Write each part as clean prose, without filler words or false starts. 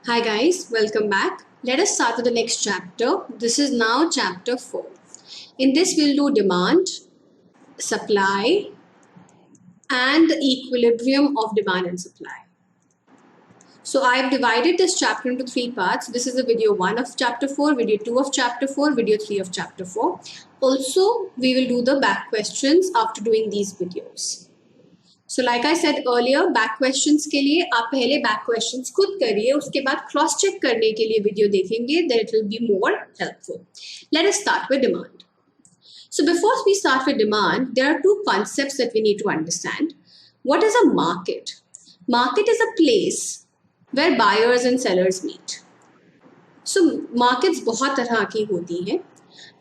Hi guys, welcome back. Let us start with the next chapter. This is now chapter 4. In this we'll do demand, supply and the equilibrium of demand and supply. So I've divided this chapter into 3 parts. This is the video 1 of chapter 4, video 2 of chapter 4, video 3 of chapter 4. Also, we will do the back questions after doing these videos. So like I said earlier, back questions के लिए आप पहले back questions खुद करिए, उसके बाद cross check करने के लिए video देखेंगे, then it will be more helpful. Let us start with demand. So before we start with demand, there are two concepts that we need to understand. What is a market? Market is a place where buyers and sellers meet. So markets बहुत तरह की होती हैं.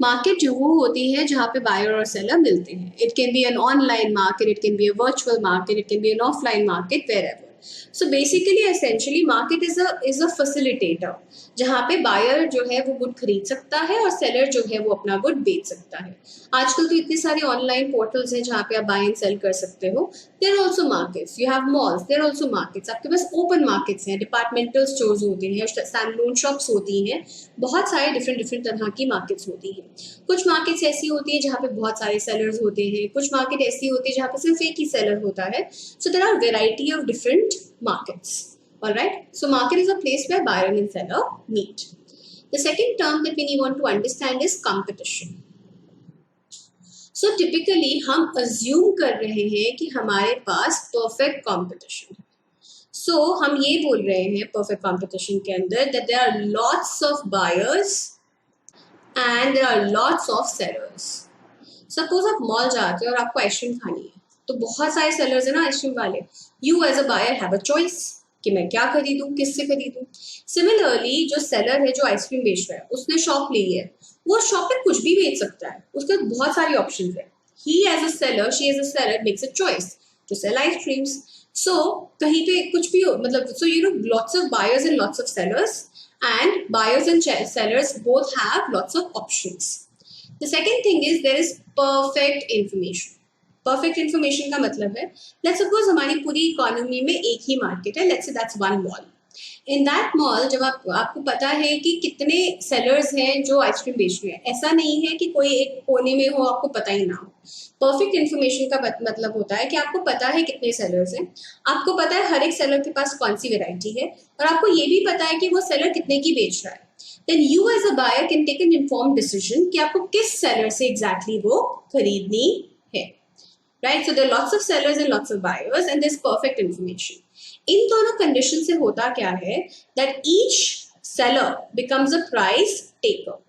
Market जो वो होती है जहाँ पे बायर और सेलर मिलते हैं. It can be an online market, it can be a virtual market, it can be an offline market, wherever. So basically essentially market is a facilitator जहाँ पे बायर जो है वो गुड खरीद सकता है और सेलर जो है वो अपना गुड बेच सकता है. आजकल तो इतने सारे ऑनलाइन पोर्टल्स हैं जहाँ पे आप बाय एंड सेल कर सकते हो. There are also markets, you have malls, there are also markets. आपके पास ओपन मार्केट्स हैं, डिपार्टमेंटल स्टोर्स होते हैं, स्टैंडअलोन शॉप्स होती हैं, बहुत सारे डिफरेंट तरह की मार्केट्स होती हैं. कुछ मार्केट्स ऐसी होती है जहाँ पे बहुत सारे सेलर्स होते हैं, कुछ मार्केट ऐसी होती है जहाँ पे सिर्फ एक ही सेलर होता है. So there are variety of different markets. All right. So market is a place where buyer and seller meet. The second term that we want to understand is competition. So typically हम assume कर रहे हैं कि हमारे पास perfect competition. So हम ये बोल रहे हैं perfect competition के अंदर that there are lots of buyers and there are lots of sellers. Suppose आप मॉल जाते हो और आपको आइसक्रीम खानी है, तो बहुत सारे सेलर्स हैं ना आइसक्रीम वाले. You as a buyer have a choice कि मैं क्या खरीदूं, किससे खरीदूं. सिमिलरली जो सेलर है जो आइसक्रीम बेच रहा है, उसने शॉप ली है, वो शॉप पे कुछ भी बेच सकता है, उसके पास बहुत सारी ऑप्शन है. He as a seller, she as a seller makes a choice to sell ice creams. So कहीं पे कुछ भी हो, मतलब so you know lots of buyers and lots of sellers, and buyers and sellers both have lots of options. The second thing is there is perfect information. Perfect information का मतलब है, let's suppose हमारी पूरी economy में एक ही market है, let's say that's one mall. In that mall जब आपको पता है कि कितने sellers हैं जो आइसक्रीम बेच रहे हैं, ऐसा नहीं है कि कोई एक कोने में हो आपको पता ही ना हो. परफेक्ट इन्फॉर्मेशन का मतलब होता है कि आपको पता है कितने सेलर्स हैं, आपको पता है हर एक सेलर के पास कौन सी वेराइटी है, और आपको ये भी पता है कि वो सेलर कितने की बेच रहा है. Then you as a buyer can take an informed decision कि आपको किस सेलर से exactly वो खरीदनी है. Right? So there are lots of sellers and lots of buyers and there's perfect information. इन दोनों कंडीशन से होता क्या है that each seller becomes a price taker.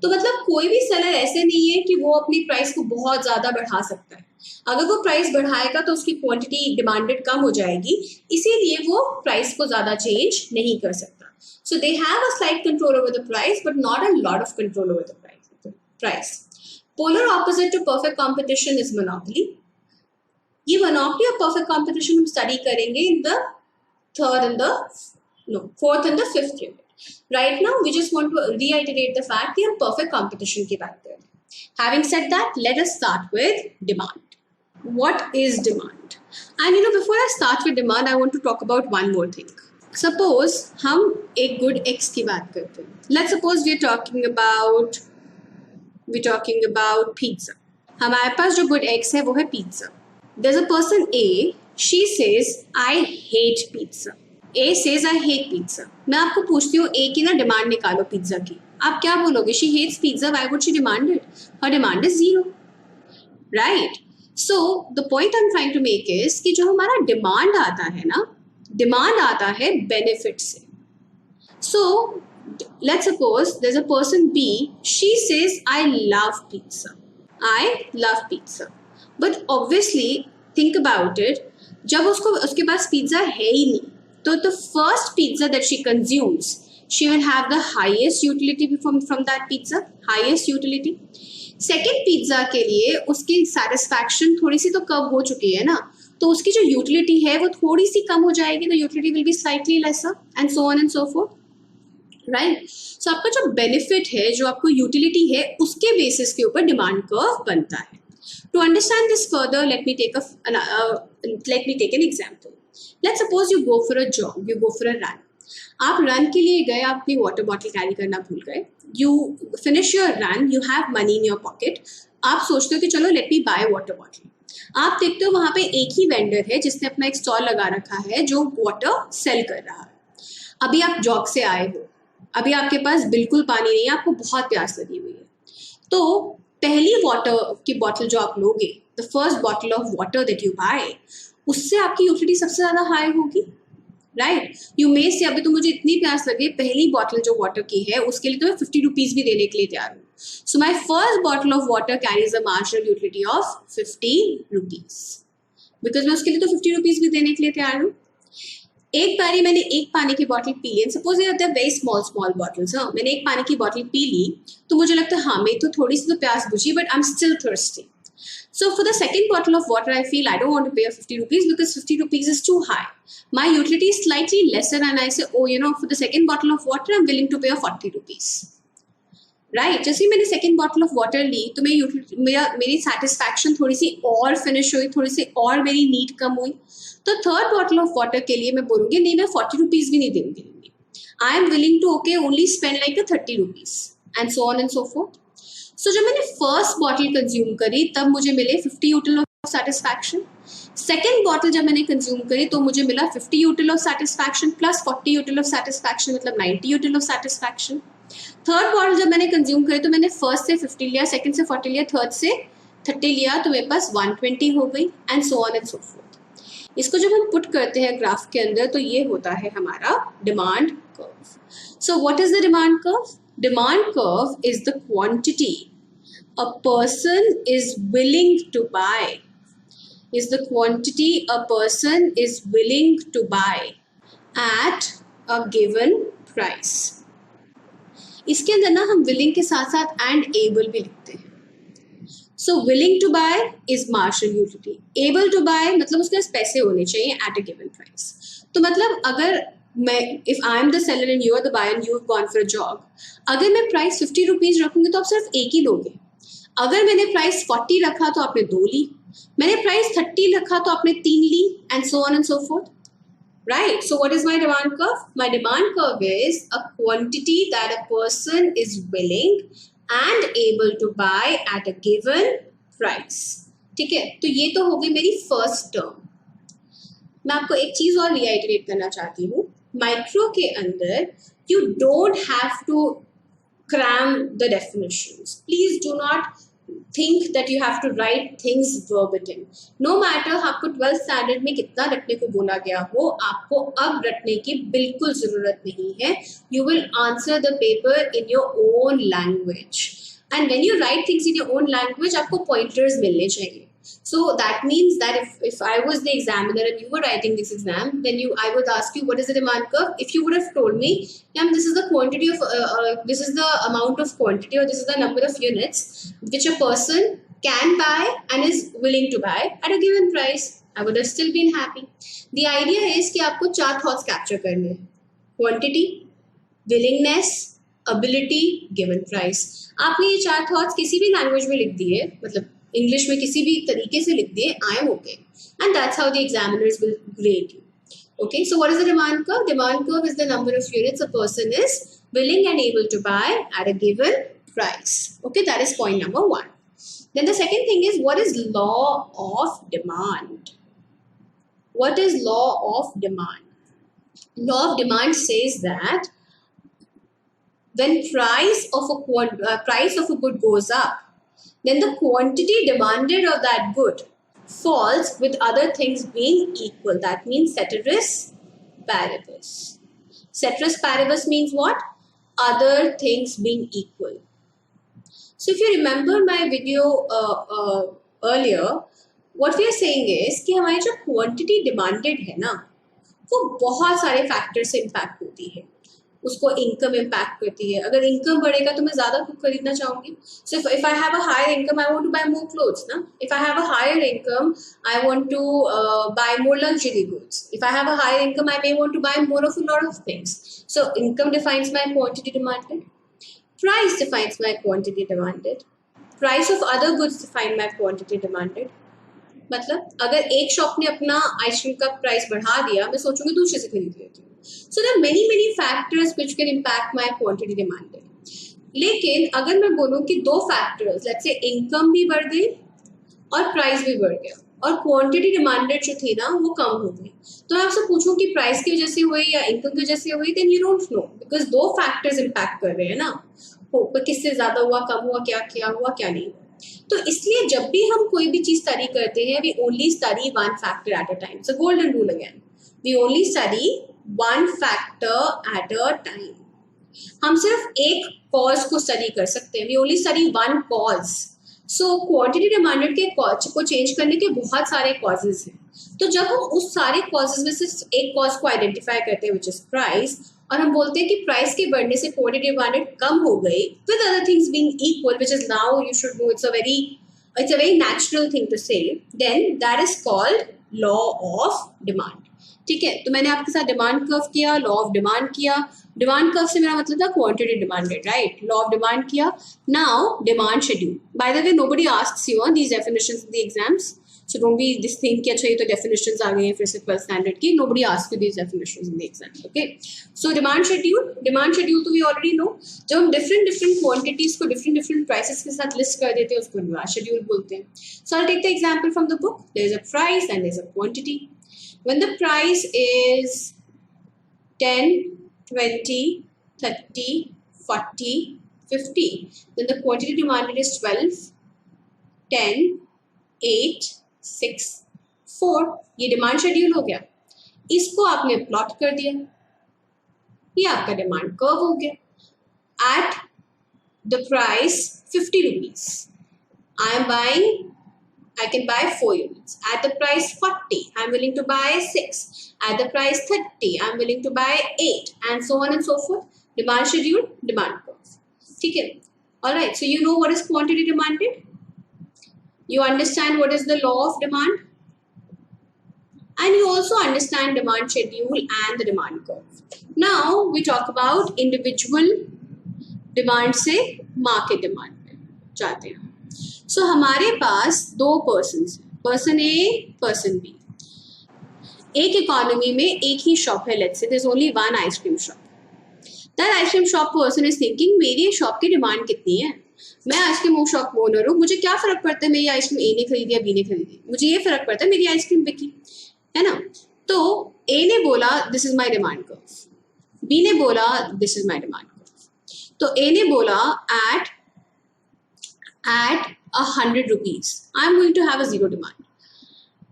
तो मतलब कोई भी सेलर ऐसे नहीं है कि वो अपनी प्राइस को बहुत ज्यादा बढ़ा सकता है. अगर वो प्राइस बढ़ाएगा तो उसकी क्वांटिटी डिमांडेड कम हो जाएगी, इसीलिए वो प्राइस को ज्यादा चेंज नहीं कर सकता. So they have a slight control over the price but not a lot of control over the price. Polar opposite to perfect competition is monopoly. ये मोनोपोली और परफेक्ट कॉम्पिटिशन हम स्टडी करेंगे in the fourth and the fifth unit. Right now, we just want to reiterate the fact कि हम perfect competition की बात कर रहे हैं. Having said that, let us start with demand. What is demand? And before I start with demand, I want to talk about one more thing. Suppose हम एक good X की बात करते हैं. Let's suppose we're talking about pizza. हमारे पास जो good X है वो है pizza. There's a person A. She says, I hate pizza. A says I hate pizza. मैं आपको पूछती हूँ A की ना डिमांड निकालो पिज्जा की, आप क्या बोलोगे? She hates pizza. Why would she demand it? Her demand is 0, right? So the point I'm trying to make is कि जो हमारा डिमांड आता है ना, डिमांड आता है बेनिफिट से. So let's suppose there's a person B. She says I love pizza. I love pizza. But obviously think about it. जब उसके पास पिज्जा है ही नहीं, तो the first pizza that she consumes, she will have the highest utility from that pizza, highest utility. Second pizza के लिए उसकी satisfaction थोड़ी सी तो कम हो चुकी है ना, तो उसकी जो utility है वो थोड़ी सी कम हो जाएगी, तो utility will be slightly lesser and so on and so forth, right? So आपका जो benefit है, जो आपको utility है, उसके basis के ऊपर demand curve बनता है. To understand this further, let me take an example. Let's suppose you go for a jog, you go for a run. आप रन के लिए गए, आप अपनी वाटर बॉटल कैरी करना भूल गए, you finish your run, you have money in your pocket, आप सोचते हो कि चलो let me by water bottle. आप देखते हो वहां पे एक ही वेंडर है जिसने अपना एक स्टॉल लगा रखा है जो वाटर सेल कर रहा है। अभी आप जॉब से आए हो, अभी आपके पास बिल्कुल पानी नहीं है, आपको बहुत प्यास लगी हुई है, तो पहली वाटर की बॉटल जो आप लोगे, the first bottle of water that you buy, उससे आपकी यूटिलिटी सबसे ज्यादा हाई होगी, राइट। यू मे से अभी तो मुझे इतनी प्यास लगी, पहली बॉटल जो वाटर की है उसके लिए तो मैं 50 रुपीज भी देने के लिए तैयार हूँ। So my first bottle of water carries a marginal utility of 50 rupees, because मैं उसके लिए तो 50 रुपीज भी देने के लिए तैयार हूँ। एक बारी मैंने एक पानी की बॉटल पी ली, सपोज ये वेरी स्मॉल स्मॉल बॉटल्स, हाँ, मैंने एक पानी की बॉटल पी ली तो मुझे लगता है हाँ मेरी तो थोड़ी सी तो प्यास बुझी, but I am still thirsty. So for the second bottle of water, I feel I don't want to pay 50 rupees because 50 rupees is too high. My utility is slightly lesser and I say, oh, you know, for the second bottle of water, I'm willing to pay 40 rupees. Right, जैसे ही मैंने second bottle of water ली तो मेरी satisfaction थोड़ी सी और finish हुई, थोड़ी सी और मेरी नीड कम हुई, तो थर्ड बॉटल ऑफ वाटर के लिए मैं बोलूँगी नहीं, मैं 40 रुपीज़ भी नहीं दूंगी, I am willing to okay only spend like 30 rupees and so on and so forth. So जब मैंने फर्स्ट बॉटल कंज्यूम करी तब मुझे मिले 50 यूटिल ऑफ सेटिस्फैक्शन. सेकेंड बॉटल जब मैंने कंज्यूम करी तो मुझे मिला 50 यूटिल of satisfaction plus 40 यूटिल of satisfaction, मतलब 90 यूटिल ऑफ सेटिस्फैक्शन. थर्ड बॉटल जब मैंने कंज्यूम करी तो मैंने फर्स्ट से 50 लिया, सेकंड से 40 लिया, थर्ड से 30 लिया, तो मेरे पास 120 हो गई and so on and so fourth. इसको जब हम पुट करते हैं ग्राफ के अंदर तो ये होता है हमारा demand curve. So what is the demand curve? Demand curve is the quantity a person is willing to buy. Is the quantity a person is willing to buy at a given price. इसके अंदर ना हम willing के साथ साथ and able भी लिखते हैं. So willing to buy is marginal utility. Able to buy मतलब उसके पास पैसे होने चाहिए at a given price. तो मतलब अगर मैं if I am the seller and you are the buyer and you have gone for a job, अगर मैं प्राइस 50 रुपीज रखूंगी तो आप सिर्फ एक ही लोगे. अगर मैंने प्राइस 40 रखा तो आपने 2 ली, मैंने प्राइस 30 रखा तो आपने 3 ली and so on and so forth. Right, so what is my demand curve? My demand curve is a quantity that a person is willing and able to buy at a given price. ठीक है, तो ये तो हो गई मेरी first term. मैं आपको एक चीज और रिआइटरेट करना चाहती हूँ. माइक्रो के अंदर you don't have to cram the definitions. Please do not think that you have to write things verbatim. No matter आपको 12th standard में कितना रटने को बोला गया हो, आपको अब रटने की बिल्कुल जरूरत नहीं है. You will answer the paper in your own language. And when you write things in your own language, आपको pointers मिलने चाहिए. So that means that if I was the examiner and you were writing this exam, then I would ask you what is the demand curve. If you would have told me, this is the quantity of this is the amount of quantity or this is the number of units which a person can buy and is willing to buy at a given price, I would have still been happy. The idea is कि आपको 4 thoughts capture करने हैं: quantity, willingness, ability, given price. आपने ये 4 thoughts किसी भी language में लिख दिए, मतलब इंग्लिश में किसी भी तरीके से लिख दिए, I am okay, and that's how the examiners will grade you. Okay, so what is the demand curve? Demand curve is the number of units a person is willing and able to buy at a given price. Okay, that is point number 1. Then the second thing is, what is law of demand? What is law of demand? Law of demand says that when price of a good goes up, then the quantity demanded of that good falls with other things being equal. That means ceteris paribus. Ceteris paribus means what? Other things being equal. So if you remember my video earlier, what we are saying is कि हमारी जो quantity demanded है ना, वो बहुत सारे factors से impact होती है. उसको इनकम इम्पैक्ट करती है. अगर इनकम बढ़ेगा तो मैं ज्यादा कुछ खरीदना चाहूंगी. So if I have a higher income, I want to buy more clothes ना. If I have a higher income, I want to buy more luxury goods. If I have a higher income, I may want to buy more of a lot of things. So income defines my quantity demanded. Price defines my quantity demanded. Price of other goods define my quantity demanded. मतलब अगर एक shop ने अपना ice cream का price बढ़ा दिया, मैं सोचूंगी दूसरे से खरीद लेती हूँ. So there many factors which can impact my quantity demanded. लेकिन अगर मैं बोलूँ कि दो फैक्टर्स, लेट्स से इनकम भी बढ़ गई और प्राइस भी बढ़ गया और क्वांटिटी डिमांडेड जो थी ना वो कम हो गई, तो मैं आपसे पूछूं कि प्राइस की वजह से हुई या इनकम की वजह से हुई, then you don't know, because दो फैक्टर्स इम्पैक्ट कर रहे हैं ना, किससे ज्यादा हुआ, कम हुआ, क्या हुआ क्या नहीं हुआ। तो इसलिए जब भी हम कोई भी चीज स्टडी करते हैं, we only study one factor at a time. So golden rule again, we only study one factor at a time. हम सिर्फ एक कॉज को स्टडी कर सकते हैं, we only study one cause. So quantity demanded के कॉज को change करने के बहुत सारे कॉजेज हैं, तो जब हम उस सारे कॉजेज में से एक कॉज को आइडेंटिफाई करते हैं विच इज प्राइस, और हम बोलते हैं कि प्राइस के बढ़ने से क्वांटिटी डिमांडेड कम हो गई with other things being equal, which is now you should know, it's a very natural thing to say, then that is called law of demand. ठीक है, तो मैंने आपके साथ डिमांड कर्व किया, लॉ ऑफ डिमांड किया। डिमांड कर्व से मेरा मतलब था quantity demanded, right? Law of demand किया। Now demand schedule. By the way nobody asks you on these definitions in the exams, so don't be this think कि अच्छा ये तो डेफिनेशंस आ गई हैं फिर से 12th स्टैंडर्ड की। Nobody asks you these definitions in the exam, okay? So demand schedule तो वी ऑलरेडी नो। जब हम डिफरेंट क्वांटिटीज को डिफरेंट प्राइसेस के साथ लिस्ट कर देते हैं उसको डिमांड शेड्यूल बोलते हैं। So I take the example from the book. There is a price and there is a quantity. When the price is 10, 20, 30, 40, 50, then the quantity demanded is 12, 10, 8, 6, 4. ये demand schedule हो गया। इसको आपने प्लॉट कर दिया, ये आपका डिमांड कर्व हो गया। At the price 50 rupees, I can buy 4 units. At the price 40, I'm willing to buy 6. At the price 30, I'm willing to buy 8, and so on and so forth. Demand schedule, demand curve. ठीक है? All right. So you know what is quantity demanded. You understand what is the law of demand, and you also understand demand schedule and the demand curve. Now we talk about individual demand से market demand पे जाते हैं। सो हमारे पास दो person, person A, person B. एक economy में एक ही शॉप है, let's say there is only one ice cream shop. That ice cream shop person is thinking मेरी शॉप की डिमांड कितनी है, मैं आइसक्रीम शॉप ओनर हूँ, मुझे क्या फर्क पड़ता है मेरी आइसक्रीम ए ने खरीदी या बी ने खरीदी, मुझे ये फर्क पड़ता है मेरी आइसक्रीम बिकी, है ना? तो ए ने बोला this is my demand curve, B ने बोला this is my demand curve. तो ए ने बोला at 100 rupees, I'm going to have a zero demand.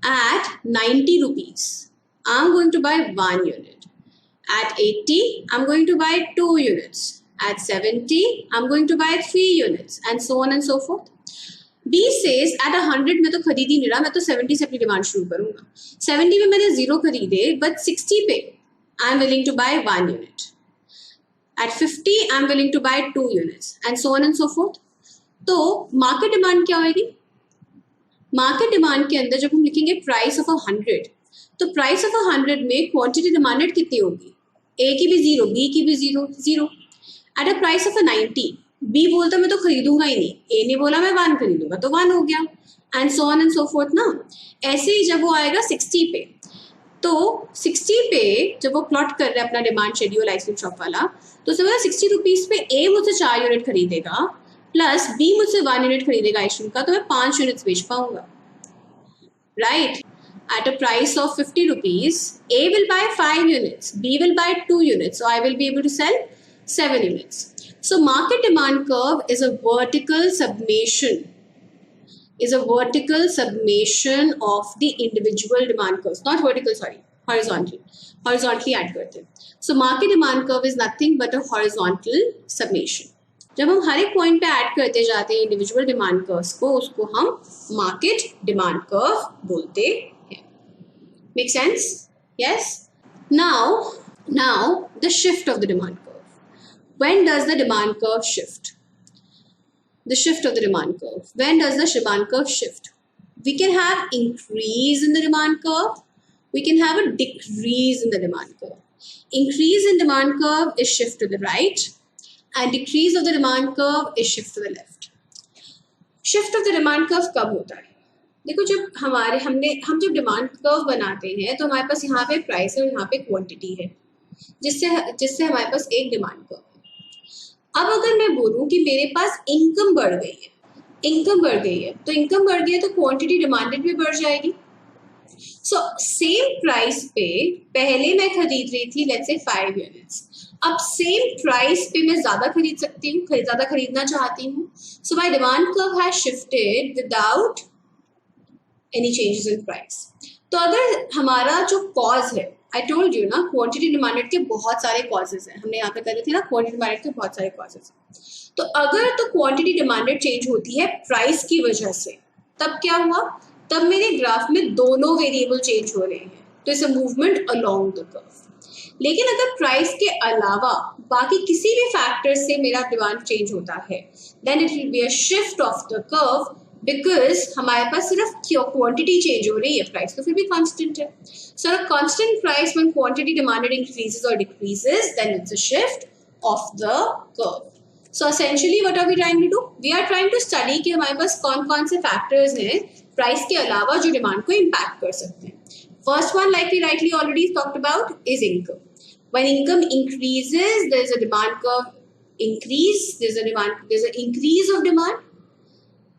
At 90 rupees, I'm going to buy 1 unit. At 80, I'm going to buy 2 units. At 70, I'm going to buy 3 units, and so on and so forth. B says at 100 में तो खरीद ही नहीं रहा, मैं तो 70 से अपनी demand शुरू करूंगा। 70 में मैंने जीरो खरीदे, but 60 पे I'm willing to buy 1 unit. At 50, I'm willing to buy 2 units, and so on and so forth. तो मार्केट डिमांड क्या होगी? मार्केट डिमांड के अंदर जब हम लिखेंगे प्राइस ऑफ 100, तो प्राइस ऑफ 100 में क्वांटिटी डिमांडेड कितनी होगी? ए की भी जीरो, बी की भी zero. At a price of 90, B बोलता मैं तो खरीदूंगा ही नहीं, ए ने बोला मैं 1 खरीदूंगा, तो 1 हो गया, and so on and so fourth ना। ऐसे ही जब वो आएगा 60 पे, तो 60 पे जब वो प्लॉट कर रहे हैं अपना डिमांड शेड्यूल आइसक्रीम शॉप वाला, तो उसे बोला 60 रुपीज़ पे ए मुझसे 4 यूनिट खरीदेगा, प्लस बी मुझसे 1 यूनिट खरीदेगा आइसक्रीम का, तो मैं 5 यूनिट्स बेच पाऊंगा, right? At a price of 50 rupees, A will buy 5 units, B will buy 2 units, so I will be able to sell 7 units. So market demand curve is a vertical summation of the individual demand curves, not vertical, sorry, horizontally add करते हैं। So market demand curve is nothing but a horizontal summation. जब हम हर एक point पे add करते जाते हैं individual demand curves को, उसको हम मार्केट डिमांड कर्व बोलते हैं। Make sense? Yes? Now the shift of the demand curve. When does the demand curve shift? The shift of the demand curve. When does the demand curve shift? We can have increase in the demand curve. We can have a decrease in the demand curve. Increase in demand curve is shift to the right, and decrease of the demand curve is shift to the left. Shift of the demand curve कब होता है? देखो, जब हम जब demand curve बनाते हैं तो हमारे पास यहाँ पे प्राइस है और यहाँ पे क्वांटिटी है। जिससे जिससे हमारे पास एक डिमांड कर्व है। अब अगर मैं बोलूँ कि मेरे पास इनकम बढ़ गई है, तो इनकम बढ़ गई है तो क्वांटिटी डिमांडेड भी बढ़ जाएगी। सो सेम प्राइस पे पहले मैं खरीद रही थी लेट्स से 5 यूनिट्स, अब सेम प्राइस पे मैं ज्यादा खरीद सकती हूँ, ज्यादा खरीदना चाहती हूँ। So my demand curve has shifted without any changes in price. तो अगर हमारा जो कॉज है, आई टोल्ड यू ना, क्वांटिटी डिमांडेड के बहुत सारे कॉजेज हैं, हमने यहाँ पे करे थे ना, क्वांटिटी डिमांडेड के बहुत सारे कॉजेज हैं। तो अगर तो क्वांटिटी डिमांडेड चेंज होती है प्राइस की वजह से, तब क्या हुआ, तब मेरे ग्राफ में दोनों वेरिएबल चेंज हो रहे हैं, तो it's a movement along the curve. लेकिन अगर प्राइस के अलावा बाकी किसी भी फैक्टर से मेरा डिमांड चेंज होता है, then it will be a shift of the curve, because हमारे पास सिर्फ क्वांटिटी चेंज हो रही है, प्राइस तो फिर भी कांस्टेंट है। So a constant price when quantity demanded increases और decreases, then it's a shift of the curve. So essentially what are we trying to do, we are trying to study कि हमारे पास कौन कौन से फैक्टर्स हैं price के अलावा जो डिमांड को इम्पैक्ट कर सकते हैं। First one, like we rightly already talked about, is income. When income increases, there is a demand curve increase, there's an increase of demand,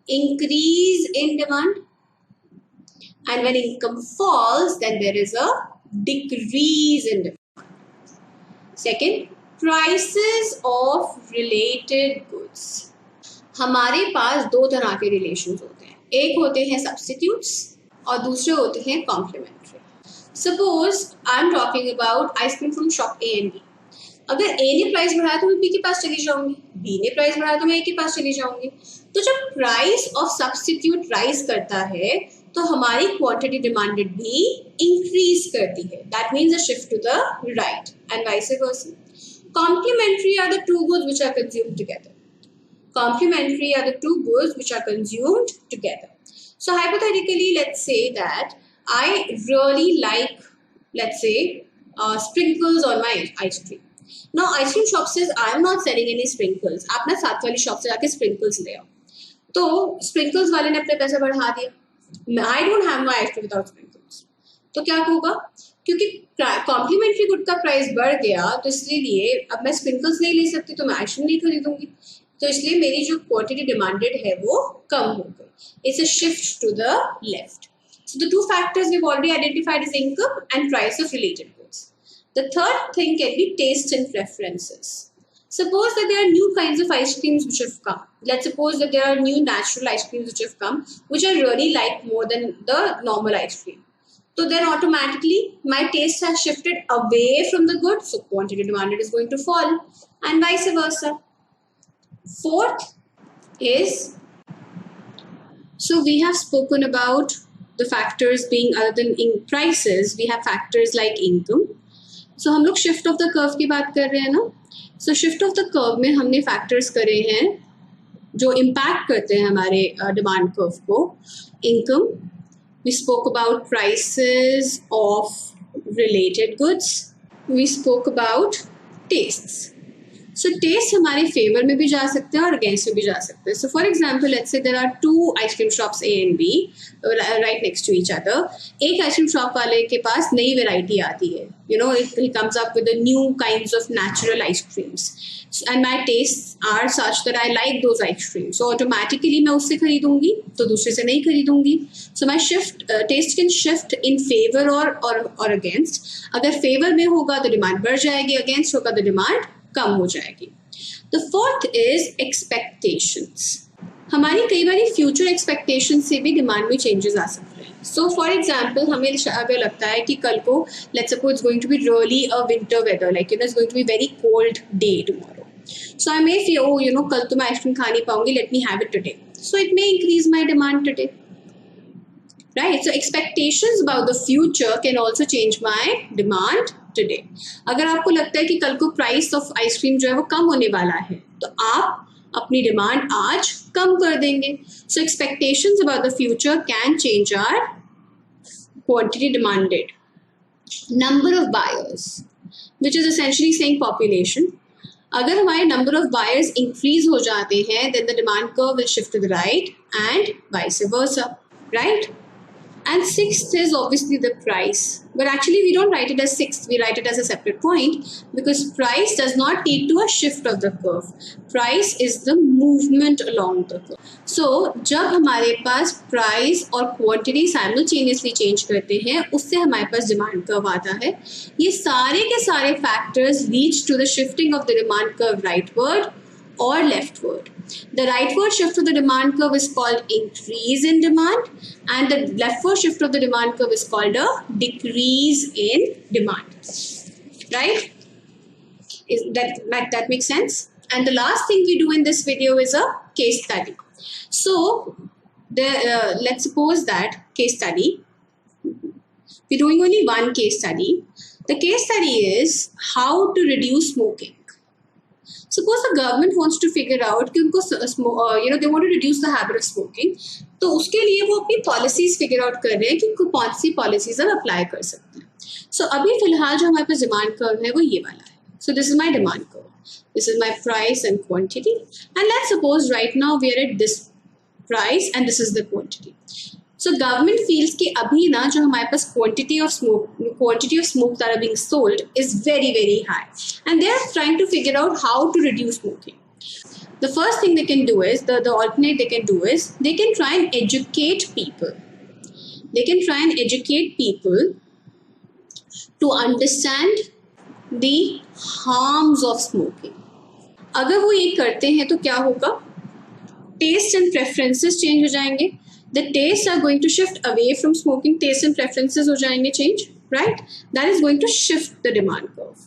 increase in demand, and when income falls, then there is a decrease in demand. Second, prices of related goods. हमारे पास दो तरह के relations होते हैं, एक होते हैं सब्स्टिट्यूट्स और दूसरे होते हैं complementary. Suppose I am talking about ice cream from shop A and B. अगर ए ने प्राइस बढ़ाया तो मैं बी के पास चली जाऊंगी, बी ने प्राइस बढ़ाया तो मैं ए के पास चली जाऊंगी। तो जब प्राइस ऑफ सब्स्टिट्यूट राइज करता है तो हमारी क्वांटिटी डिमांडेड भी इंक्रीज करती है, that means a shift to the right and vice versa. Complementary are the two goods which are consumed together. Complementary are the two goods which are consumed together. So hypothetically, let's say that I really like, let's say, sprinkles on my ice cream. Now ice cream shop says I am not selling any sprinkles. आप ना साथ वाली shop से जाके sprinkles ले आओ। तो sprinkles वाले ने अपने पैसे बढ़ा दिया। I don't have my ice cream without sprinkles. तो क्या होगा? क्योंकि कॉम्प्लीमेंट्री गुड का प्राइस बढ़ गया तो इसलिए अब मैं स्प्रिंकल्स नहीं ले सकती, तो मैं आइसक्रीम नहीं खरीदूंगी, तो इसलिए मेरी जो क्वांटिटी डिमांडेड है वो कम हो गई। It's a shift to the left. So the two factors we have already identified is income and price of related goods. The third thing can be taste and preferences. Suppose that there are new kinds of ice creams which have come. Let's suppose that there are new natural ice creams which have come, which I really like more than the normal ice cream. So then automatically my taste has shifted away from the good, so quantity demanded is going to fall, and vice versa. Fourth is, so we have spoken about the factors being other than in prices, we have factors like income. So हम लोग shift of the curve की बात कर रहे हैं ना, so shift of the curve में हमने factors करे हैं जो impact करते हैं हमारे demand curve को। income, we spoke about prices of related goods, we spoke about tastes. So taste हमारे फेवर में भी जा सकते हैं और अगेंस्ट में भी जा सकते हैं। So for example, let's say there are two ice cream shops A and B right next to each other. एक आइसक्रीम शॉप वाले के पास नई वैरायटी आती है, you know, he comes up with the new kinds of natural ice creams, and my tastes are such that I like those ice creams. So automatically मैं उससे खरीदूंगी तो दूसरे से नहीं खरीदूंगी। So my taste can shift in favor or against. अगर favour में होगा तो डिमांड बढ़ जाएगी, अगेंस्ट होगा तो डिमांड कम हो जाएगी। The fourth is expectations. हमारी कई बार फ्यूचर एक्सपेक्टेशन से भी डिमांड में चेंजेस आ सकते हैं। सो फॉर एग्जाम्पल हमें अगर लगता है कि कल को let's suppose it's going to be really a winter weather, like you know it's going to be very cold day tomorrow, so I may feel oh you know कल तो मैं आइसक्रीम खा नहीं पाऊंगी, let me have it today, so it may increase my demand today, right. So expectations about the future can also change my demand today. अगर आपको लगता है कि कल को प्राइस ऑफ आइसक्रीम जो है वो कम होने वाला है तो आप अपनी डिमांड आज कम कर देंगे। So expectations about the future can change our quantity demanded. Number of buyers, which is essentially saying population. अगर हमारे नंबर ऑफ बायर्स इंक्रीज हो जाते हैं then the demand curve will shift to the right and vice versa, right. And sixth is obviously the price. but actually we don't write it as 6, we write it as a separate point because price does not lead to a shift of the curve. Price is the movement along the curve. So जब हमारे पास price और quantity simultaneously change करते हैं उससे हमारे पास demand curve आता है. ये सारे के सारे factors lead to the shifting of the demand curve rightward or leftward. The rightward shift of the demand curve is called increase in demand, and the leftward shift of the demand curve is called a decrease in demand. Right? Is that makes sense? And the last thing we do in this video is a case study. So, let's suppose that case study. We're doing only one case study. The case study is how to reduce smoking. Suppose the government wants to figure out कि उनको they want to reduce the habit of smoking, तो उसके लिए वो अपनी policies figure out कर रहे हैं कि कौन सी policies हम apply कर सकते हैं. So अभी फिलहाल जो हमारे पास demand curve है वो ये वाला है. So this is my demand curve. This is my price and quantity. And let's suppose right now we are at this price and this is the quantity. So government feels कि अभी ना जो हमारे पास quantity of smoke that are being sold is very, very high. And they are trying to figure out how to reduce smoking. The first thing they can do is, the alternate they can do is, they can try and educate people. They can try and educate people to understand the harms of smoking. अगर वो ये करते हैं तो क्या होगा? Taste and preferences change हो जाएंगे. The tastes are going to shift away from smoking. Tastes and preferences हो जाएंगे change, right? That is going to shift the demand curve.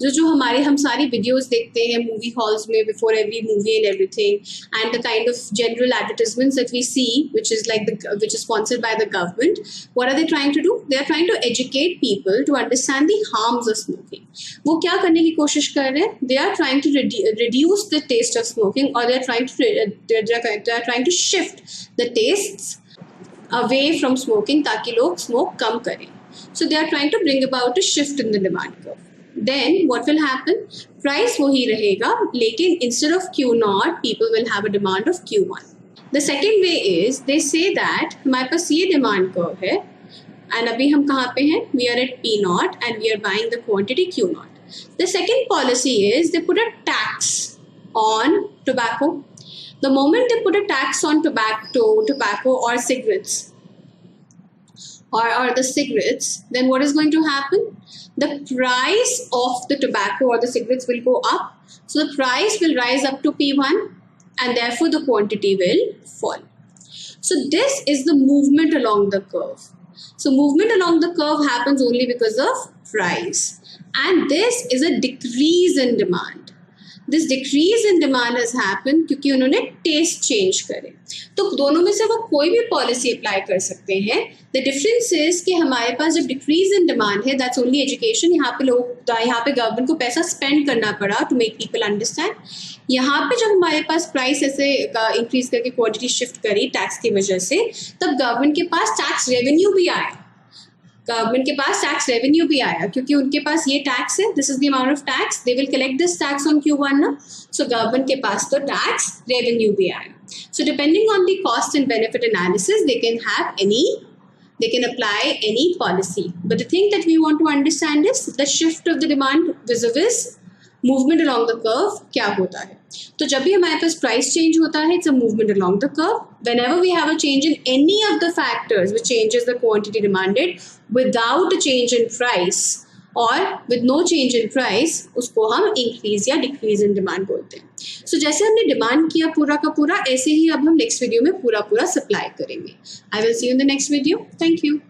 जो हम सारी videos देखते हैं movie halls में before every movie and everything, and the kind of general advertisements that we see, which is sponsored by the government. What are they trying to do? They are trying to educate people to understand the harms of smoking. वो क्या करने की कोशिश कर रहे हैं? They are trying to reduce the taste of smoking, or they are trying to shift the tastes away from smoking ताकि लोग smoke कम करें. So they are trying to bring about a shift in the demand curve. Then what will happen? Price वही रहेगा, लेकिन instead of Q0, people will have a demand of Q1. The second way is they say that हमारे पास ये demand curve है, and अभी हम कहाँ पे हैं? We are at P0 and we are buying the quantity Q0. The second policy is they put a tax on tobacco. The moment they put a tax on tobacco or cigarettes, or the cigarettes, then what is going to happen? The price of the tobacco or the cigarettes will go up. So the price will rise up to P1 and therefore the quantity will fall. So this is the movement along the curve. So movement along the curve happens only because of price. And this is a decrease in demand. This decrease in demand has happened क्योंकि उन्होंने taste change करे. तो दोनों में से वो कोई भी policy apply कर सकते हैं. The difference is कि हमारे पास जब decrease in demand है, that's only education. यहाँ पे government को पैसा spend करना पड़ा to make people understand. यहाँ पे जब हमारे पास price ऐसे increase करके quantity shift करी tax की वजह से, तब government के पास tax revenue भी आया. गवर्नमेंट के पास टैक्स रेवेन्यू भी आया क्योंकि उनके पास ये टैक्स है. This is the amount of tax they will collect this tax on Q1 ना. सो गवर्नमेंट के पास तो टैक्स रेवेन्यू भी आया. So depending on the cost and benefit analysis they can apply any policy. But the thing that we want to understand is the shift of the demand vis-a-vis movement along the curve क्या होता है. तो जब भी हमारे पास price change होता है, it's a movement along the curve. Whenever we have a change in any of the factors which changes the quantity demanded without a change in price or with no change in price, उसको हम increase या decrease in demand बोलते हैं. So जैसे हमने demand किया पूरा का पूरा, ऐसे ही अब हम next video में पूरा supply करेंगे. I will see you in the next video. Thank you.